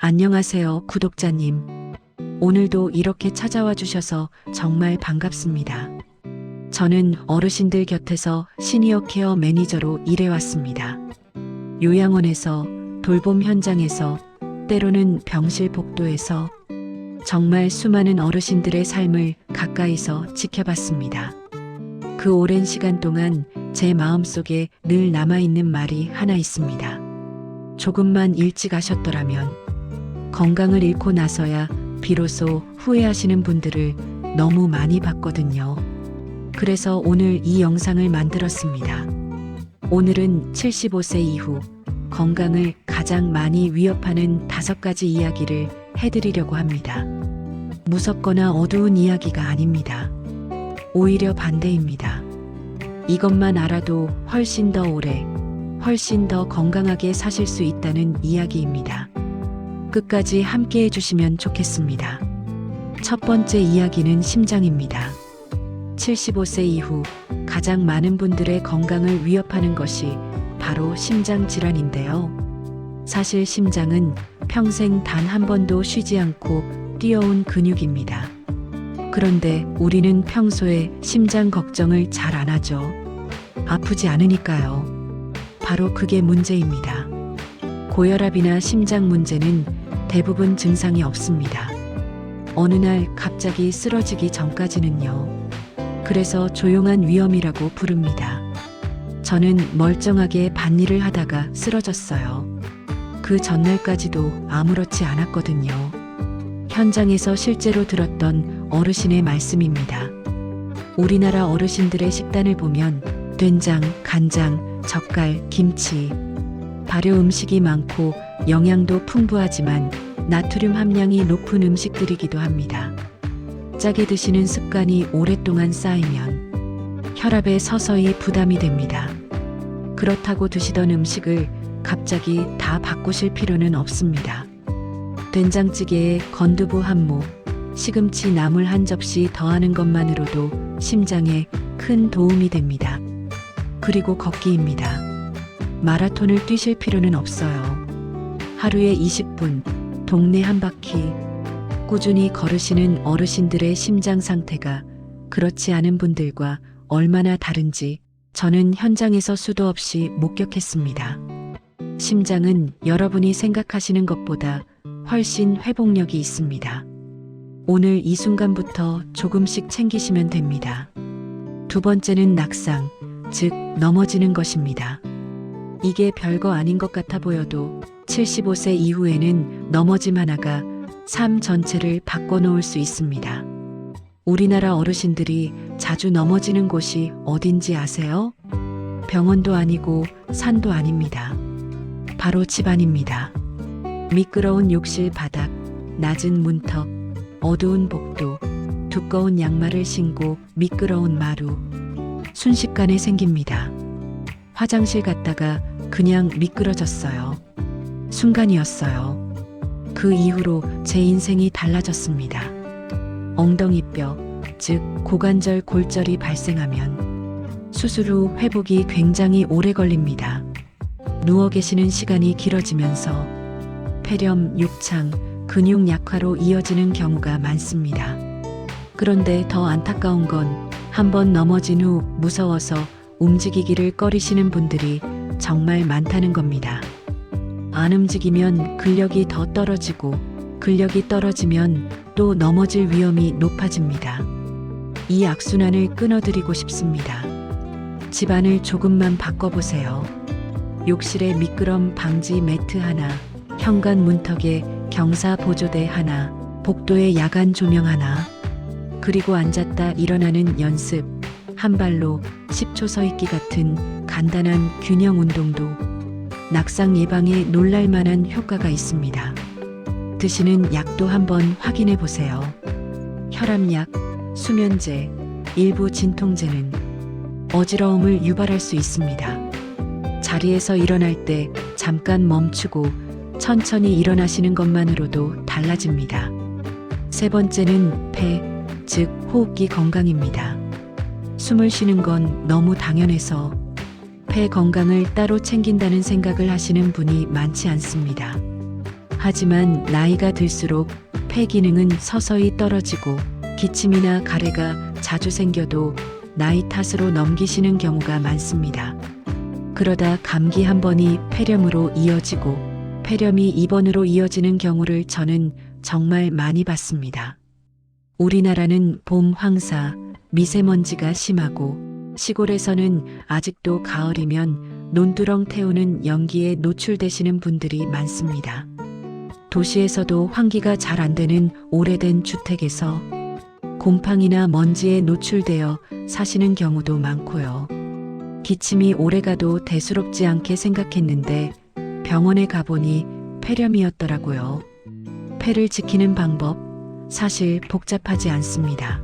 안녕하세요, 구독자님. 오늘도 이렇게 찾아와 주셔서 정말 반갑습니다. 저는 어르신들 곁에서 시니어 케어 매니저로 일해왔습니다. 요양원에서, 돌봄 현장에서, 때로는 병실 복도에서 정말 수많은 어르신들의 삶을 가까이서 지켜봤습니다. 그 오랜 시간 동안 제 마음속에 늘 남아있는 말이 하나 있습니다. 조금만 일찍 하셨더라면. 건강을 잃고 나서야 비로소 후회하시는 분들을 너무 많이 봤거든요. 그래서 오늘 이 영상을 만들었습니다. 오늘은 75세 이후 건강을 가장 많이 위협하는 5가지 이야기를 해드리려고 합니다. 무섭거나 어두운 이야기가 아닙니다. 오히려 반대입니다. 이것만 알아도 훨씬 더 오래, 훨씬 더 건강하게 사실 수 있다는 이야기입니다. 끝까지 함께 해주시면 좋겠습니다. 첫 번째 이야기는 심장입니다. 75세 이후 가장 많은 분들의 건강을 위협하는 것이 바로 심장 질환인데요. 사실 심장은 평생 단 한 번도 쉬지 않고 뛰어온 근육입니다. 그런데 우리는 평소에 심장 걱정을 잘 안 하죠. 아프지 않으니까요. 바로 그게 문제입니다. 고혈압이나 심장 문제는 대부분 증상이 없습니다. 어느 날 갑자기 쓰러지기 전까지는요. 그래서 조용한 위험이라고 부릅니다. 저는 멀쩡하게 밭일을 하다가 쓰러졌어요. 그 전날까지도 아무렇지 않았거든요. 현장에서 실제로 들었던 어르신의 말씀입니다. 우리나라 어르신들의 식단을 보면 된장, 간장, 젓갈, 김치, 발효 음식이 많고 영양도 풍부하지만 나트륨 함량이 높은 음식들이기도 합니다. 짜게 드시는 습관이 오랫동안 쌓이면 혈압에 서서히 부담이 됩니다. 그렇다고 드시던 음식을 갑자기 다 바꾸실 필요는 없습니다. 된장찌개에 건두부 한 모, 시금치 나물 한 접시 더하는 것만으로도 심장에 큰 도움이 됩니다. 그리고 걷기입니다. 마라톤을 뛰실 필요는 없어요. 하루에 20분, 동네 한 바퀴, 꾸준히 걸으시는 어르신들의 심장 상태가 그렇지 않은 분들과 얼마나 다른지 저는 현장에서 수도 없이 목격했습니다. 심장은 여러분이 생각하시는 것보다 훨씬 회복력이 있습니다. 오늘 이 순간부터 조금씩 챙기시면 됩니다. 두 번째는 낙상, 즉 넘어지는 것입니다. 이게 별거 아닌 것 같아 보여도 75세 이후에는 넘어짐 하나가 삶 전체를 바꿔놓을 수 있습니다. 우리나라 어르신들이 자주 넘어지는 곳이 어딘지 아세요? 병원도 아니고 산도 아닙니다. 바로 집안입니다. 미끄러운 욕실 바닥, 낮은 문턱, 어두운 복도, 두꺼운 양말을 신고 미끄러운 마루. 순식간에 생깁니다. 화장실 갔다가 그냥 미끄러졌어요. 순간이었어요. 그 이후로 제 인생이 달라졌습니다. 엉덩이뼈, 즉 고관절 골절이 발생하면 수술 후 회복이 굉장히 오래 걸립니다. 누워 계시는 시간이 길어지면서 폐렴, 욕창, 근육 약화로 이어지는 경우가 많습니다. 그런데 더 안타까운 건 한번 넘어진 후 무서워서 움직이기를 꺼리시는 분들이 정말 많다는 겁니다. 안 움직이면 근력이 더 떨어지고 근력이 떨어지면 또 넘어질 위험이 높아집니다. 이 악순환을 끊어드리고 싶습니다. 집안을 조금만 바꿔보세요. 욕실에 미끄럼 방지 매트 하나, 현관 문턱에 경사 보조대 하나, 복도에 야간 조명 하나, 그리고 앉았다 일어나는 연습, 한 발로 10초 서 있기 같은 간단한 균형 운동도 낙상 예방에 놀랄만한 효과가 있습니다. 드시는 약도 한번 확인해 보세요. 혈압약, 수면제, 일부 진통제는 어지러움을 유발할 수 있습니다. 자리에서 일어날 때 잠깐 멈추고 천천히 일어나시는 것만으로도 달라집니다. 세 번째는 폐, 즉 호흡기 건강입니다. 숨을 쉬는 건 너무 당연해서 폐 건강을 따로 챙긴다는 생각을 하시는 분이 많지 않습니다. 하지만 나이가 들수록 폐 기능은 서서히 떨어지고 기침이나 가래가 자주 생겨도 나이 탓으로 넘기시는 경우가 많습니다. 그러다 감기 한 번이 폐렴으로 이어지고 폐렴이 입원으로 이어지는 경우를 저는 정말 많이 봤습니다. 우리나라는 봄 황사, 미세먼지가 심하고 시골에서는 아직도 가을이면 논두렁 태우는 연기에 노출되시는 분들이 많습니다. 도시에서도 환기가 잘 안 되는 오래된 주택에서 곰팡이나 먼지에 노출되어 사시는 경우도 많고요. 기침이 오래가도 대수롭지 않게 생각했는데 병원에 가보니 폐렴이었더라고요. 폐를 지키는 방법, 사실 복잡하지 않습니다.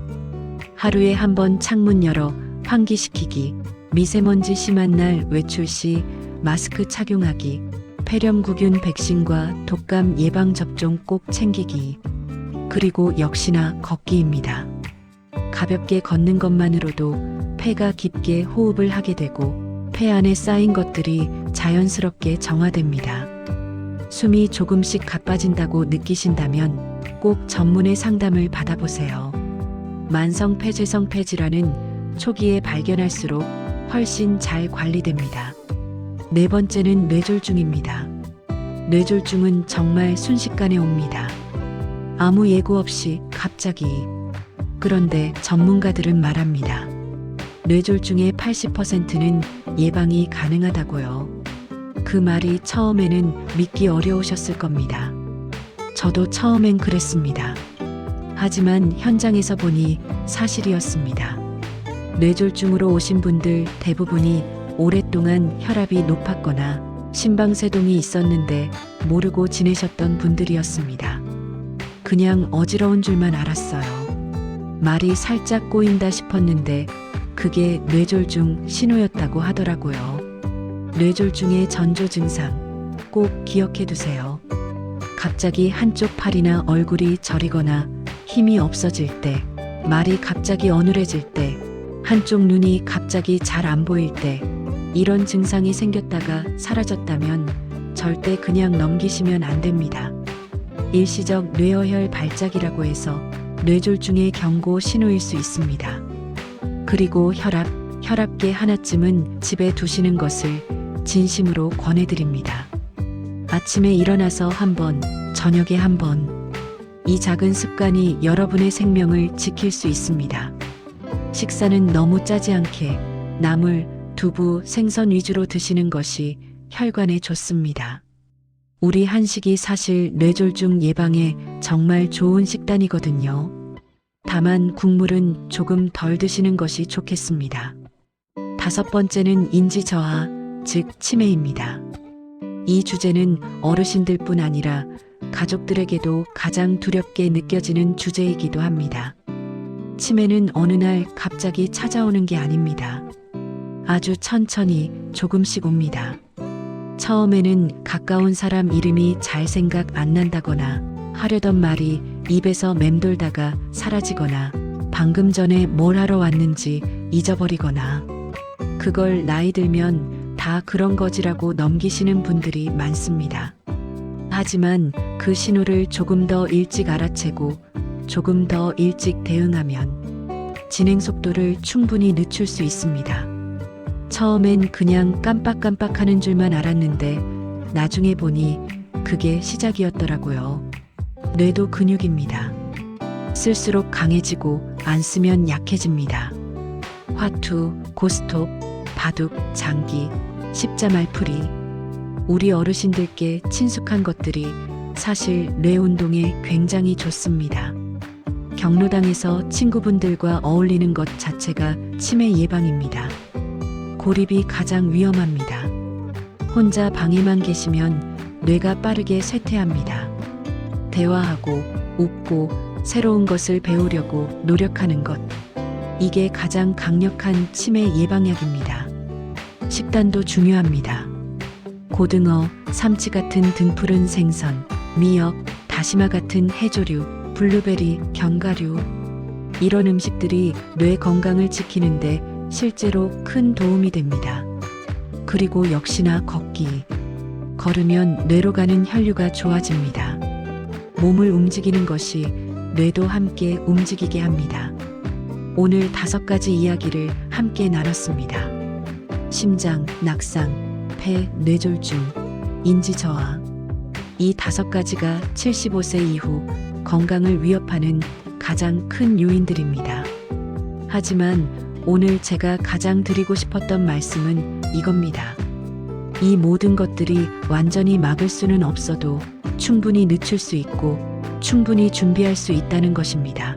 하루에 한 번 창문 열어 환기시키기, 미세먼지 심한 날 외출 시 마스크 착용하기, 폐렴구균 백신과 독감 예방 접종 꼭 챙기기, 그리고 역시나 걷기입니다. 가볍게 걷는 것만으로도 폐가 깊게 호흡을 하게 되고 폐 안에 쌓인 것들이 자연스럽게 정화됩니다. 숨이 조금씩 가빠진다고 느끼신다면 꼭 전문의 상담을 받아보세요. 만성 폐쇄성 폐질환은 초기에 발견할수록 훨씬 잘 관리됩니다. 네 번째는 뇌졸중입니다. 뇌졸중은 정말 순식간에 옵니다. 아무 예고 없이 갑자기. 그런데 전문가들은 말합니다. 뇌졸중의 80%는 예방이 가능하다고요. 그 말이 처음에는 믿기 어려우셨을 겁니다. 저도 처음엔 그랬습니다. 하지만 현장에서 보니 사실이었습니다. 뇌졸중으로 오신 분들 대부분이 오랫동안 혈압이 높았거나 심방세동이 있었는데 모르고 지내셨던 분들이었습니다. 그냥 어지러운 줄만 알았어요. 말이 살짝 꼬인다 싶었는데 그게 뇌졸중 신호였다고 하더라고요. 뇌졸중의 전조 증상 꼭 기억해 두세요. 갑자기 한쪽 팔이나 얼굴이 저리거나 힘이 없어질 때, 말이 갑자기 어눌해질 때, 한쪽 눈이 갑자기 잘 안 보일 때, 이런 증상이 생겼다가 사라졌다면 절대 그냥 넘기시면 안 됩니다. 일시적 뇌어혈 발작이라고 해서 뇌졸중의 경고 신호일 수 있습니다. 그리고 혈압계 하나쯤은 집에 두시는 것을 진심으로 권해드립니다. 아침에 일어나서 한 번, 저녁에 한 번. 이 작은 습관이 여러분의 생명을 지킬 수 있습니다. 식사는 너무 짜지 않게 나물, 두부, 생선 위주로 드시는 것이 혈관에 좋습니다. 우리 한식이 사실 뇌졸중 예방에 정말 좋은 식단이거든요. 다만 국물은 조금 덜 드시는 것이 좋겠습니다. 다섯 번째는 인지 저하, 즉 치매입니다. 이 주제는 어르신들뿐 아니라 가족들에게도 가장 두렵게 느껴지는 주제이기도 합니다. 치매는 어느 날 갑자기 찾아오는 게 아닙니다. 아주 천천히 조금씩 옵니다. 처음에는 가까운 사람 이름이 잘 생각 안 난다거나 하려던 말이 입에서 맴돌다가 사라지거나 방금 전에 뭘 하러 왔는지 잊어버리거나 그걸 나이 들면 다 그런 거지라고 넘기시는 분들이 많습니다. 하지만 그 신호를 조금 더 일찍 알아채고 조금 더 일찍 대응하면 진행 속도를 충분히 늦출 수 있습니다. 처음엔 그냥 깜빡깜빡하는 줄만 알았는데 나중에 보니 그게 시작이었더라고요. 뇌도 근육입니다. 쓸수록 강해지고 안 쓰면 약해집니다. 화투, 고스톱, 바둑, 장기, 십자말풀이 우리 어르신들께 친숙한 것들이 사실 뇌 운동에 굉장히 좋습니다. 경로당에서 친구분들과 어울리는 것 자체가 치매 예방입니다. 고립이 가장 위험합니다. 혼자 방에만 계시면 뇌가 빠르게 쇠퇴합니다. 대화하고 웃고 새로운 것을 배우려고 노력하는 것. 이게 가장 강력한 치매 예방약입니다. 식단도 중요합니다. 고등어, 삼치 같은 등푸른 생선, 미역, 다시마 같은 해조류, 블루베리, 견과류. 이런 음식들이 뇌 건강을 지키는데 실제로 큰 도움이 됩니다. 그리고 역시나 걷기. 걸으면 뇌로 가는 혈류가 좋아집니다. 몸을 움직이는 것이 뇌도 함께 움직이게 합니다. 오늘 5가지 이야기를 함께 나눴습니다. 심장, 낙상, 폐, 뇌졸중, 인지 저하. 이 5가지가 75세 이후 건강을 위협하는 가장 큰 요인들입니다. 하지만 오늘 제가 가장 드리고 싶었던 말씀은 이겁니다. 이 모든 것들이 완전히 막을 수는 없어도 충분히 늦출 수 있고 충분히 준비할 수 있다는 것입니다.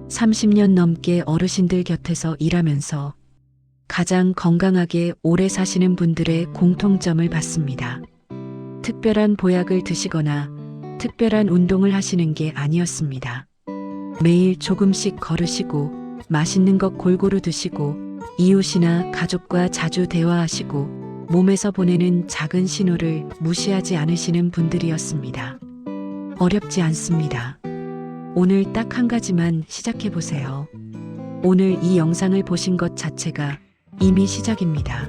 30년 넘게 어르신들 곁에서 일하면서 가장 건강하게 오래 사시는 분들의 공통점을 봤습니다. 특별한 보약을 드시거나 특별한 운동을 하시는 게 아니었습니다. 매일 조금씩 걸으시고 맛있는 것 골고루 드시고 이웃이나 가족과 자주 대화하시고 몸에서 보내는 작은 신호를 무시하지 않으시는 분들이었습니다. 어렵지 않습니다. 오늘 딱 한 가지만 시작해 보세요. 오늘 이 영상을 보신 것 자체가 이미 시작입니다.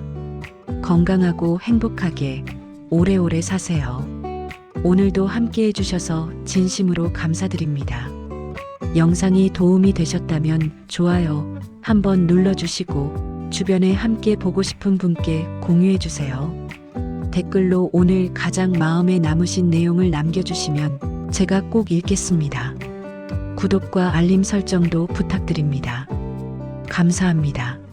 건강하고 행복하게 오래오래 사세요. 오늘도 함께 해주셔서 진심으로 감사드립니다. 영상이 도움이 되셨다면 좋아요 한번 눌러주시고 주변에 함께 보고 싶은 분께 공유해주세요. 댓글로 오늘 가장 마음에 남으신 내용을 남겨주시면 제가 꼭 읽겠습니다. 구독과 알림 설정도 부탁드립니다. 감사합니다.